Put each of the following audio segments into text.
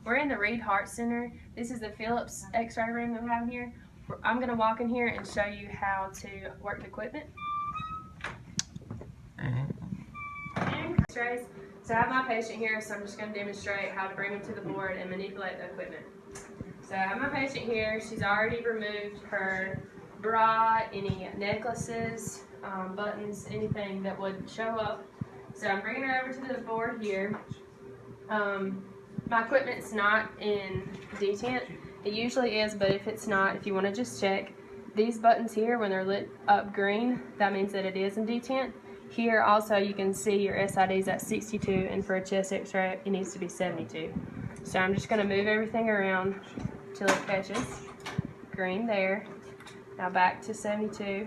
We're in the Reed Heart Center. This is the Phillips X-ray room that we have here. I'm going to walk in here and show you how to work the equipment. X-rays. So I have my patient here, so I'm just going to demonstrate how to bring him to the board and manipulate the equipment. So I have my patient here. She's already removed her bra, any necklaces, buttons, anything that would show up. So I'm bringing her over to the board here. My equipment's not in detent. It usually is, but if it's not, if you want to just check, these buttons here, when they're lit up green, that means that it is in detent. Here also you can see your SID's at 62, and for a chest x-ray it needs to be 72. So I'm just going to move everything around till it catches. Green there. Now back to 72.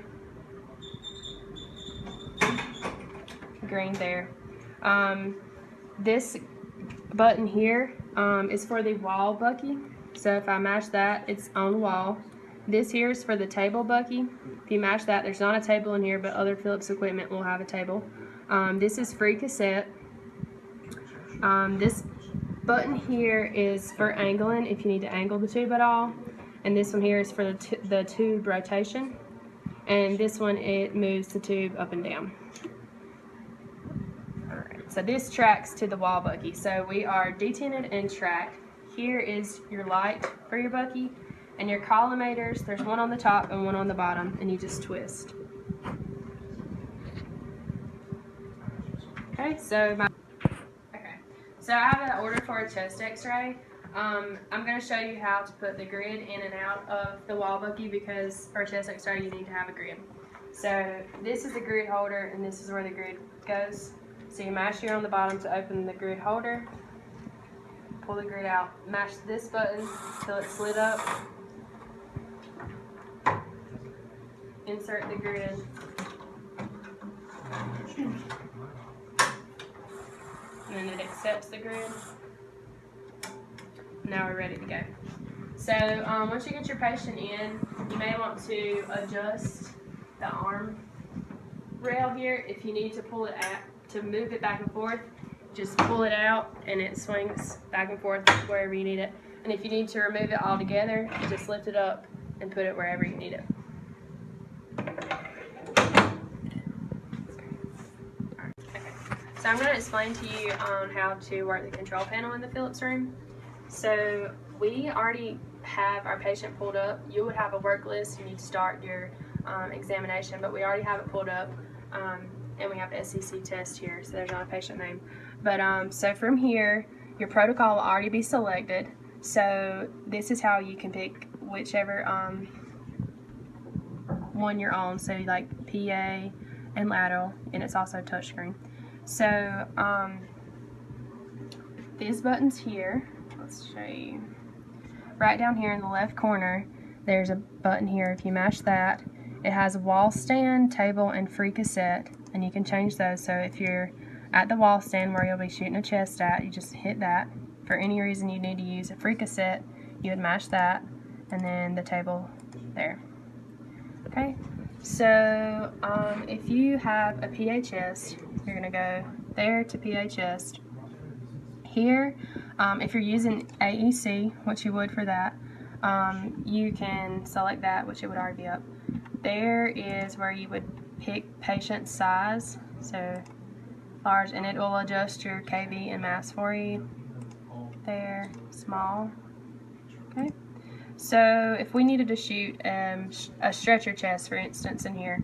Green there. This button here is for the wall bucky. So if I mash that, it's on the wall. This here is for the table bucky. If you mash that, there's not a table in here, but other Phillips equipment will have a table. This is free cassette. This button here is for angling, if you need to angle the tube at all. And this one here is for the tube rotation. And this one, it moves the tube up and down. Alright, so this tracks to the wall bucky. So we are detented and tracked. Here is your light for your bucky. And your collimators, there's one on the top and one on the bottom, and you just twist. Okay, so I have an order for a chest x-ray. I'm going to show you how to put the grid in and out of the wall bucky, because for a chest x-ray you need to have a grid. So this is the grid holder, and this is where the grid goes. So you mash here on the bottom to open the grid holder. Pull the grid out. Mash this button till it's lit up. Insert the grid. And then it accepts the grid. Now we're ready to go. So once you get your patient in, you may want to adjust the arm rail here. If you need to pull it out, to move it back and forth, just pull it out and it swings back and forth wherever you need it. And if you need to remove it all together, just lift it up and put it wherever you need it. So I'm going to explain to you on how to work the control panel in the Phillips room. So we already have our patient pulled up. You would have a work list. You need to start your examination, but we already have it pulled up, and we have the SEC test here, so there's not a patient name. But so from here, your protocol will already be selected. So this is how you can pick whichever one you're on. So like PA and lateral, and it's also touchscreen. So these buttons here, let's show you. Right down here in the left corner, there's a button here. If you mash that, it has a wall stand, table, and free cassette, and you can change those. So if you're at the wall stand where you'll be shooting a chest at, you just hit that. For any reason you need to use a free cassette, you would mash that, and then the table there. Okay. So if you have a PA chest, you're going to go there to PA chest. Here, if you're using AEC, which you would for that, you can select that, which it would already be up. There is where you would pick patient size, so large, and it will adjust your kV and mass for you. There, small. Okay. So if we needed to shoot a stretcher chest, for instance, in here,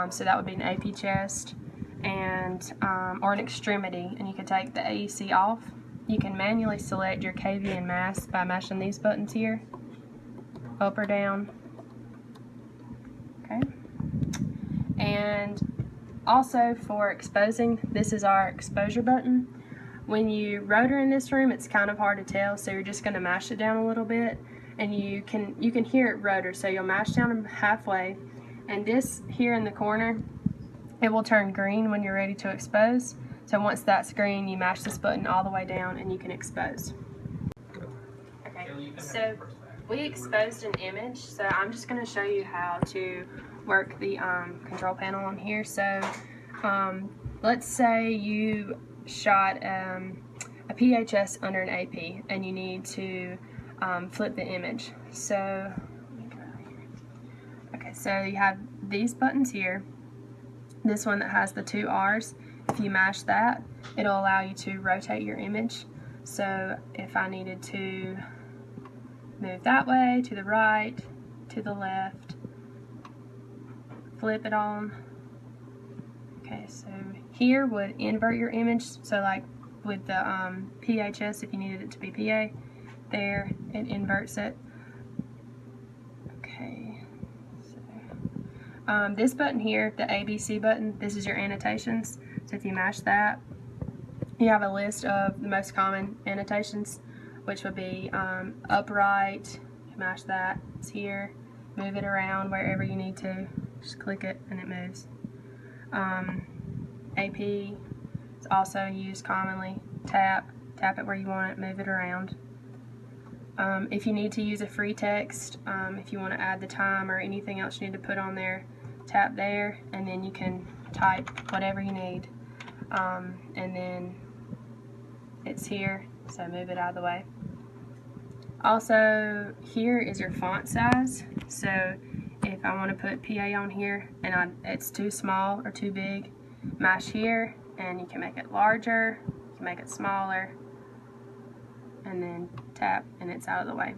so that would be an AP chest, and or an extremity, and you can take the AEC off. You can manually select your kV and mass by mashing these buttons here, up or down. Okay. And also for exposing, this is our exposure button. When you rotor in this room, it's kind of hard to tell, so you're just going to mash it down a little bit, and you can hear it rotor. So you'll mash down halfway, and this here in the corner, it will turn green when you're ready to expose. So once that's green, you mash this button all the way down and you can expose. Okay, so we exposed an image, so I'm just going to show you how to work the control panel on here. So let's say you shot a PHS under an AP, and you need to flip the image. So, okay, so you have these buttons here. This one that has the 2 R's, if you mash that, it'll allow you to rotate your image. So if I needed to move that way, to the right, to the left, flip it on. Okay, so here would invert your image. So like with the PHS, if you needed it to be PA, there, it inverts it. Okay, so this button here, the ABC button, this is your annotations. So if you mash that, you have a list of the most common annotations, which would be upright. Mash that, it's here. Move it around wherever you need to. Just click it and it moves. AP is also used commonly. Tap it where you want it, move it around. If you need to use a free text, if you want to add the time or anything else you need to put on there, tap there and then you can type whatever you need. And then it's here, so move it out of the way. Also, here is your font size. So if I want to put PA on here and it's too small or too big, mash here and you can make it larger, you can make it smaller, and then tap and it's out of the way.